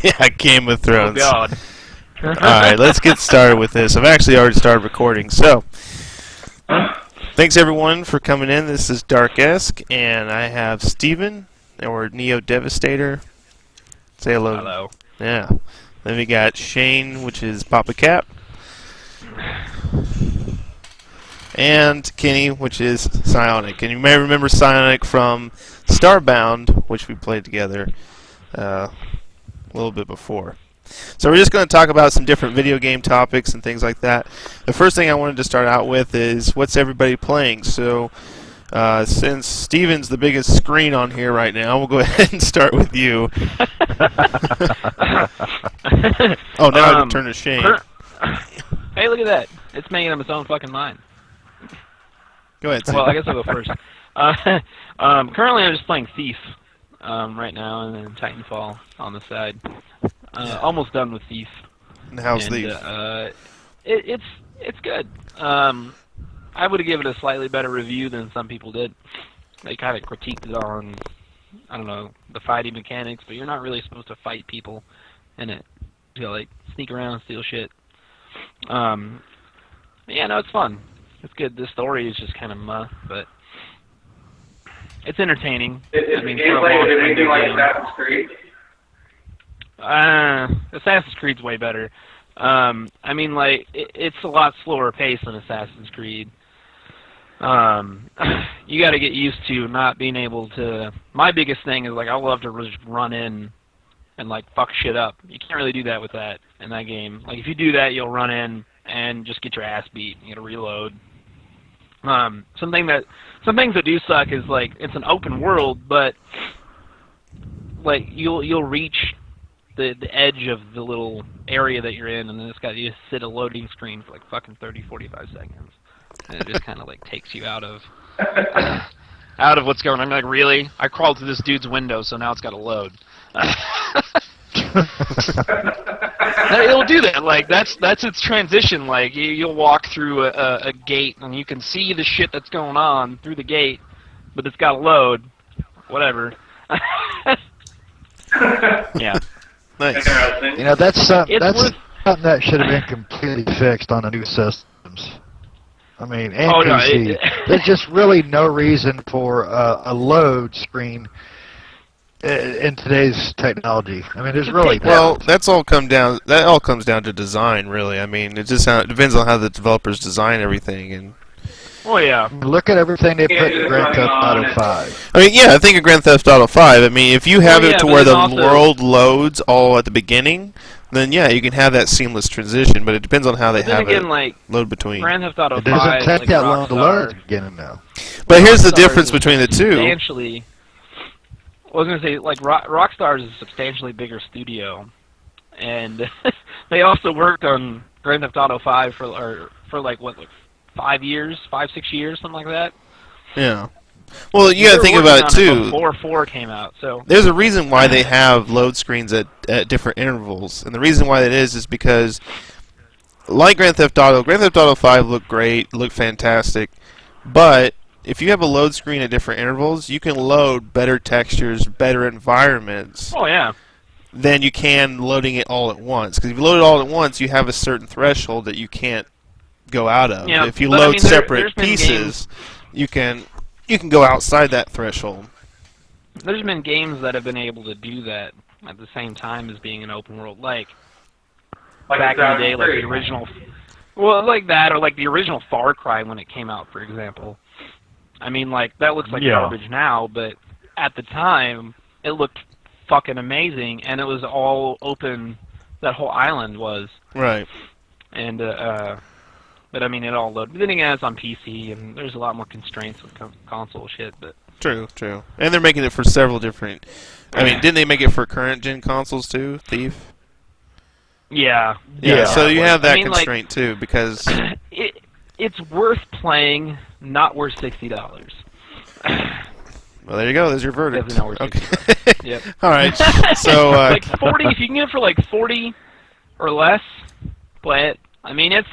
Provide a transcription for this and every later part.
Yeah, Game of Oh Thrones. God. Alright, let's get started with this. I've actually already started recording, so thanks everyone for coming in. This is Dark-esque, and I have Steven, or Neo Devastator. Say hello. Hello. Yeah. Then we got Shane, which is Papa Cap. And Kenny, which is Psionic. And you may remember Psionic from Starbound, which we played together a little bit before. So we're just going to talk about some different video game topics and things like that. The first thing I wanted to start out with is what's everybody playing. So since Steven's the biggest screen on here right now, we'll go ahead and start with you. Oh, now I can turn to Shane. Hey, look at that. It's making up its own fucking mind. Go ahead, Well, I guess I'll go first. Currently, I'm just playing Thief right now, and then Titanfall on the side. Almost done with Thief. And how's Thief? It's good. I would have given it a slightly better review than some people did. They kind of critiqued it on, I don't know, the fighting mechanics, but you're not really supposed to fight people in it. You know, like sneak around and steal shit. Yeah, no, it's fun. It's good. The story is just kind of but it's entertaining. Is the gameplay anything like Assassin's Creed? Assassin's Creed's way better. I mean, like, it's a lot slower pace than Assassin's Creed. You got to get used to not being able to. My biggest thing is, like, I love to just run in and, like, fuck shit up. You can't really do that with that in that game. Like, if you do that, you'll run in and just get your ass beat. You got to reload. Some things that do suck is, like, it's an open world, but, like, you'll reach the edge of the little area that you're in, and then it's got you sit a loading screen for like fucking 30-45 seconds, and it just kind of like takes you out of what's going on. I'm like, really? I crawled through this dude's window, so now it's got to load. It'll do that. Like that's its transition. Like you'll walk through a gate, and you can see the shit that's going on through the gate, but it's got to load. Whatever. Yeah. Nice. You know, that's something that should have been completely fixed on the new systems. I mean, and PC. There's just really no reason for a load screen in today's technology. I mean, there's really that all comes down to design, really. I mean, it depends on how the developers design everything. And oh yeah, look at everything they put in Grand Theft Auto 5. I mean, yeah, I think of Grand Theft Auto 5. I mean, if you have it to where the world loads all at the beginning, then yeah, you can have that seamless transition. But it depends on how they have it load between. Grand Theft Auto 5 it doesn't take that long to load at the beginning, though. But here's the difference between the two. Substantially, I was gonna say, like Rockstar is a substantially bigger studio, and they also worked on Grand Theft Auto 5 for like 5 years, 5-6 years, something like that. Yeah. Well, you got to think about it too. Before 4 came out, so there's a reason why they have load screens at different intervals, and the reason why that is because, like Grand Theft Auto 5 looked great, looked fantastic, but if you have a load screen at different intervals, you can load better textures, better environments. Oh yeah. Than you can loading it all at once. Because if you load it all at once, you have a certain threshold that you can't go out of. Yeah, if you load separate pieces, you can go outside that threshold. There's been games that have been able to do that at the same time as being an open world, like back in the day, like the original, like that, or like the original Far Cry when it came out, for example. I mean, like that looks like garbage now, but at the time it looked fucking amazing, and it was all open. That whole island was right, and but I mean, it all loaded. But then again, it's on PC, and there's a lot more constraints with console shit. But true, and they're making it for several different. I mean, didn't they make it for current gen consoles too? Thief. Yeah. So you have that constraint too, because it's worth playing, not worth $60. Well, there you go. There's your verdict. Definitely not worth $60. Yep. All right. So like 40, if you can get it for like 40 or less, play it. I mean, it's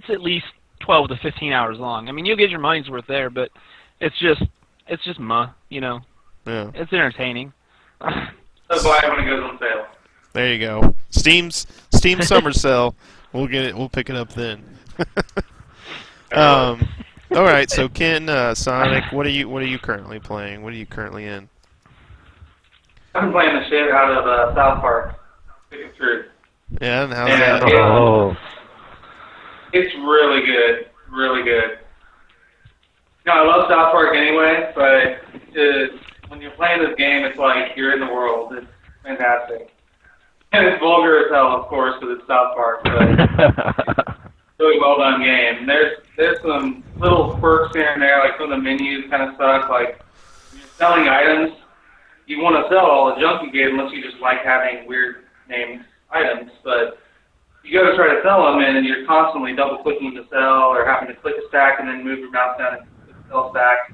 at least 12 to 15 hours long. I mean, you'll get your money's worth there, but it's just Yeah. It's entertaining. So buy it when it goes on sale. There you go. Steam Summer Sale. We'll get it. We'll pick it up then. All right. So Ken, Sonic, what are you currently playing? What are you currently in? I'm playing the shit out of South Park. Speaking truth. Yeah, and how's that? It's really good. Really good. No, I love South Park anyway, but when you're playing this game, it's like you're in the world. It's fantastic. And it's vulgar as hell, of course, because it's South Park, but really well done game. There's some little quirks here and there, like some of the menus kind of suck. Like, when you're selling items, you want to sell all the junk you get unless you just like having weird named items, but you go to try to sell them, and you're constantly double-clicking to sell or having to click a stack and then move your mouse down and click the sell stack.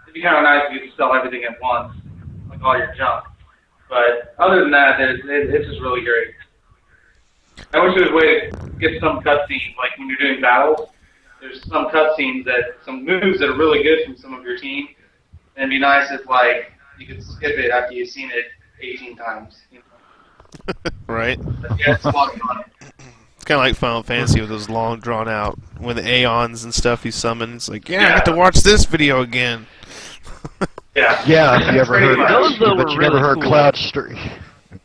It'd be kind of nice if you could sell everything at once, like all your junk. But other than that, it's just really great. I wish there was a way to get some cutscenes, like when you're doing battles, there's some cutscenes some moves that are really good from some of your team, and it'd be nice if, like, you could skip it after you've seen it 18 times. You know? Right. But yeah, it's a lot of fun. It's kind of like Final Fantasy with those long drawn out, when the Aeons and stuff you summon. It's like, I get to watch this video again. Yeah. You ever heard? Those though but were you really never heard cool. Cloud Street.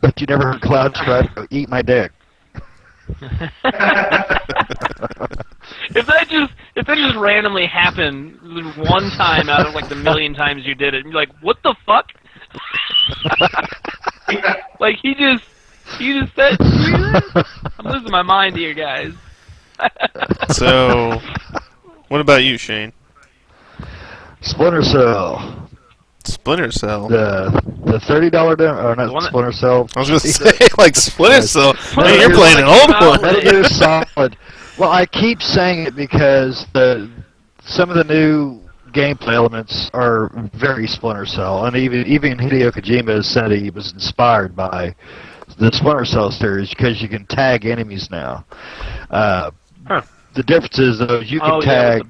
But you never heard Cloud Stripe go eat my dick. If that just randomly happened one time out of like the million times you did it, and you're like, what the fuck? Like he just said, I'm losing my mind here, guys. So, what about you, Shane? Splinter Cell. Splinter Cell. The $30 demo, or not Splinter Cell. I was going to say, like, Splinter Cell. Metal Hey, you're Gear playing an old one. Metal Gear Solid. Well, I keep saying it because some of the new gameplay elements are very Splinter Cell, and even Hideo Kojima has said he was inspired by the Splinter Cell series because you can tag enemies now. The difference is, though, you can tag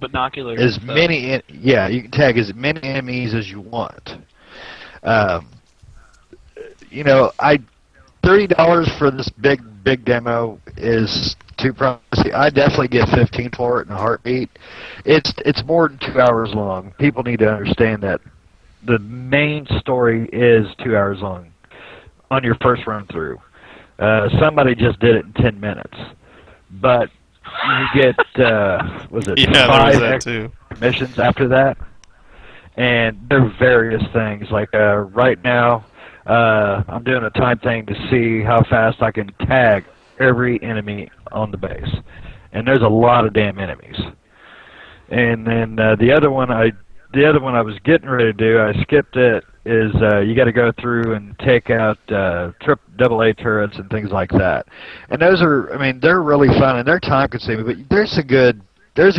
as many. You can tag as many enemies as you want. $30 for this big demo is too pricey. I definitely get 15 for it in a heartbeat. It's more than 2 hours long. People need to understand that the main story is 2 hours long on your first run through. Somebody just did it in 10 minutes, but you get five extra missions after that, and there are various things. Like right now, I'm doing a time thing to see how fast I can tag every enemy on the base, and there's a lot of damn enemies. And then the other one I was getting ready to do, I skipped it. Is you got to go through and take out AA turrets and things like that, and those are, they're really fun and they're time consuming. But there's a good 8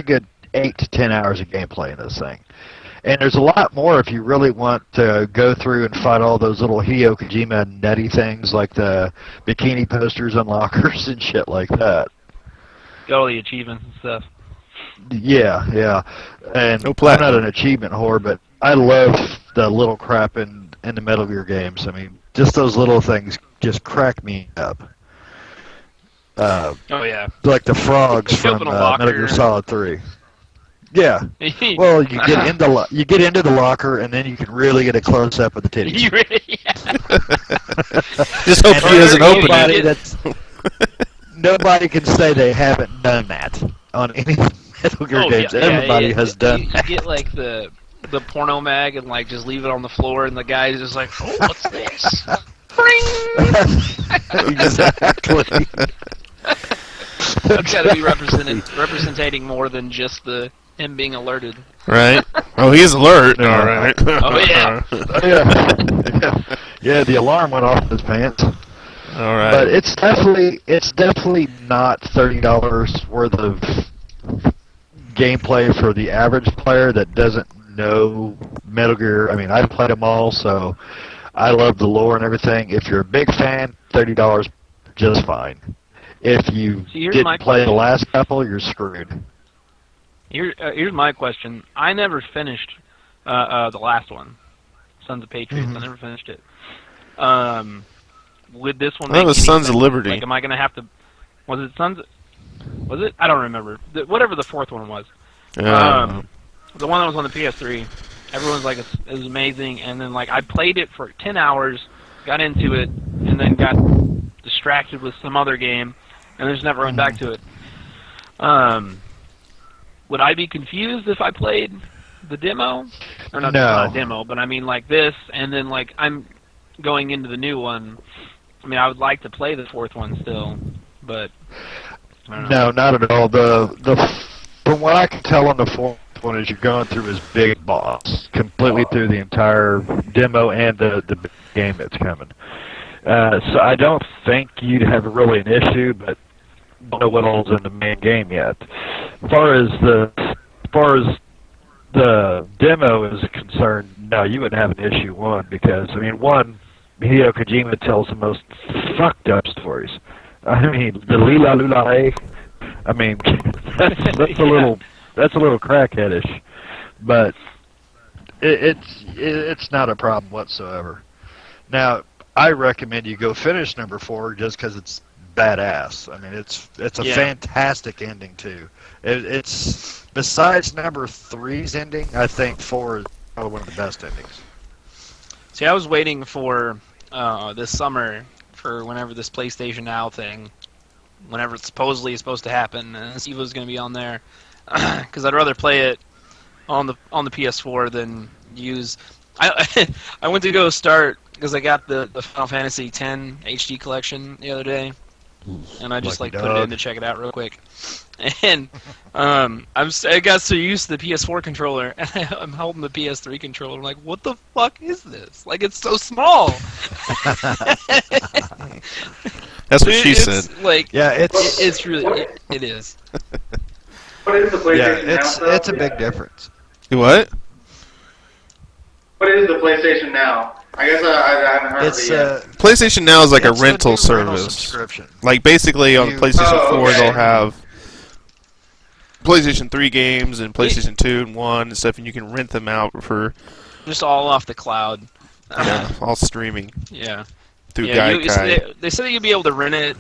to 10 hours of gameplay in this thing, and there's a lot more if you really want to go through and fight all those little Hideo Kojima nutty things like the bikini posters on lockers and shit like that. Got all the achievements and stuff. Yeah, and I'm not an achievement whore, but I love the little crap in the Metal Gear games. Just those little things just crack me up. Oh yeah. Like the frogs from Metal Gear Solid 3. Yeah. Well, you get into the locker, and then you can really get a close up of the titties. Just hope he doesn't open it. Nobody can say they haven't done that on any Metal Gear games. Everybody has done that. You get like the porno mag and like just leave it on the floor, and the guy's just like, oh, what's this? Exactly. That's got to be representing more than just him being alerted. Right. Oh, he's alert. All right. Oh yeah. Yeah, the alarm went off his pants. All right. But it's definitely not $30 worth of gameplay for the average player that doesn't know Metal Gear. I've played them all, so I love the lore and everything. If you're a big fan, $30 just fine. If you didn't play the last couple, you're screwed. Here's my question. I never finished the last one, Sons of Patriots. I never finished it. would this one That make was any Sons sense? of Liberty. Like, am I gonna have to? Was it Sons? Was it? I don't remember. Whatever the fourth one was. Yeah. The one that was on the PS3. Everyone's like, it was amazing, and then like I played it for 10 hours, got into it, and then got distracted with some other game, and just never went back to it. Would I be confused if I played the demo? Or not a demo, but I mean like this, and then like I'm going into the new one. I mean, I would like to play the fourth one still, but I don't know. No, not at all. From what I can tell on the fourth one is you're going through his big boss, completely through the entire demo and the big game that's coming. So I don't think you'd have really an issue, but don't know what all's in the main game yet. As far as the demo is concerned, no, you wouldn't have an issue. Because I mean, Hideo Kojima tells the most fucked up stories. I mean, the Lila Lula. I mean, that's a little crackheadish, but it's not a problem whatsoever. Now, I recommend you go finish number 4 just because it's badass. I mean, it's a fantastic ending too. It's besides number 3's ending, I think 4 is probably one of the best endings. See, I was waiting for this summer for whenever this PlayStation Now thing, whenever it supposedly is supposed to happen, and Steve was going to be on there, because I'd rather play it on the PS4 than use. I went to go start because I got the Final Fantasy X HD collection the other day, and I just put it in to check it out real quick. And I got so used to the PS4 controller, and I'm holding the PS3 controller. I'm like, what the fuck is this? Like, it's so small. That's what she said. Like, yeah, it's really it is. What is the PlayStation Now? It's a big difference. What? What is the PlayStation Now? I guess I haven't heard of it yet. PlayStation Now is like a it's rental new service. Subscription. Like basically on the PlayStation 4 okay. they'll have PlayStation 3 games and PlayStation 2 and 1 and stuff, and you can rent them out for just all off the cloud. all streaming. Yeah. Through Gaikai. They said that you'd be able to rent it,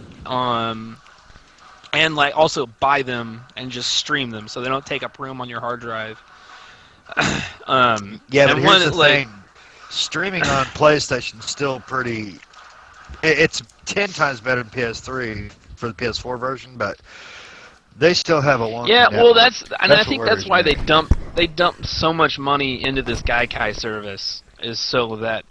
and like also buy them and just stream them, so they don't take up room on your hard drive. But here's the thing: streaming on PlayStation still pretty. It's 10 times better than PS3 for the PS4 version, but they still have a long. Yeah, well, I think that's why me. they dump so much money into this Gaikai service, is so that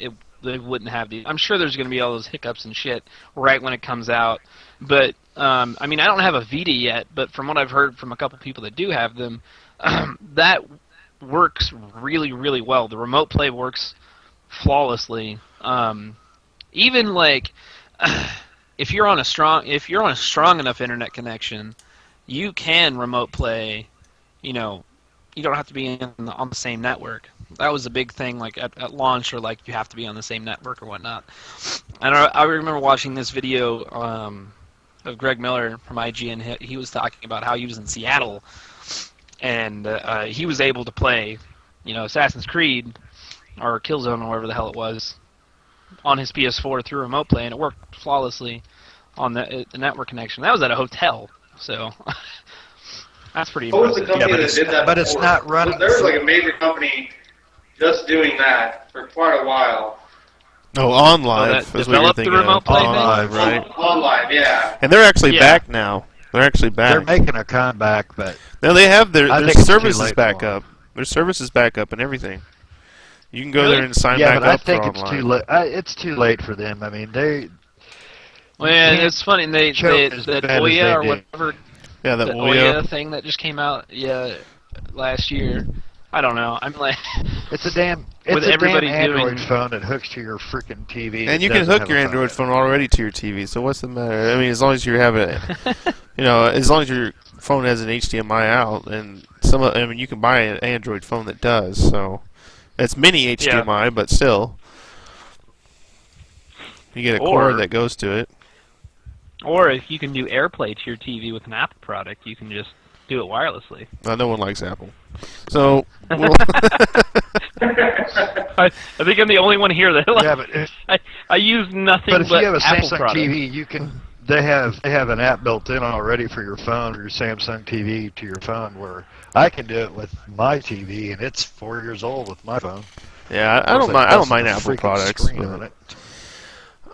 they wouldn't have the. I'm sure there's going to be all those hiccups and shit right when it comes out, but I mean, I don't have a Vita yet, but from what I've heard from a couple people that do have them, that works really, really well. The remote play works flawlessly. Even like if you're on a strong enough internet connection, you can remote play. You know, you don't have to be on the same network. That was a big thing, like at launch, or like you have to be on the same network or whatnot. And I remember watching this video of Greg Miller from IGN. He was talking about how he was in Seattle, and he was able to play, Assassin's Creed or Killzone or whatever the hell it was on his PS4 through remote play, and it worked flawlessly on the network connection. That was at a hotel, so that's pretty impressive. What was the company that did that but it's before? not running. There was like a major company just doing that for quite a while. Oh, online. That developed the remote play online, thing? right? Online, yeah. And they're actually back now. They're actually back. They're making a comeback, but now they have their services back for up. Their services back up and everything. You can go there and sign yeah, back but I up think for it's online. too late. It's too late for them. I mean, Well, yeah, it's funny. That Oya or whatever. Yeah, that Oya thing that just came out. Yeah, last year. I don't know. I'm like, it's a damn Android phone that hooks to your freaking TV. And you can hook your Android phone already to your TV. So what's the matter? I mean, as long as you have it, as long as your phone has an HDMI out, and you can buy an Android phone that does. So it's mini HDMI, but still, you get a cord that goes to it. Or if you can do AirPlay to your TV with an Apple product, you can just do it wirelessly. No one likes Apple. So I think I'm the only one here that Yeah, but if, I use nothing but if you have a Apple Samsung products. TV, you can. They have an app built in already for your phone or your Samsung TV to your phone, where I can do it with my TV, and it's 4 years old with my phone. Yeah, I don't mind. I don't mind Apple products.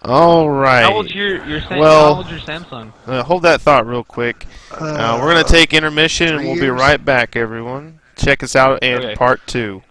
All right. How old's your Samsung? Hold that thought real quick. We're gonna take intermission, and we'll be right back, everyone. Check us out in part 2.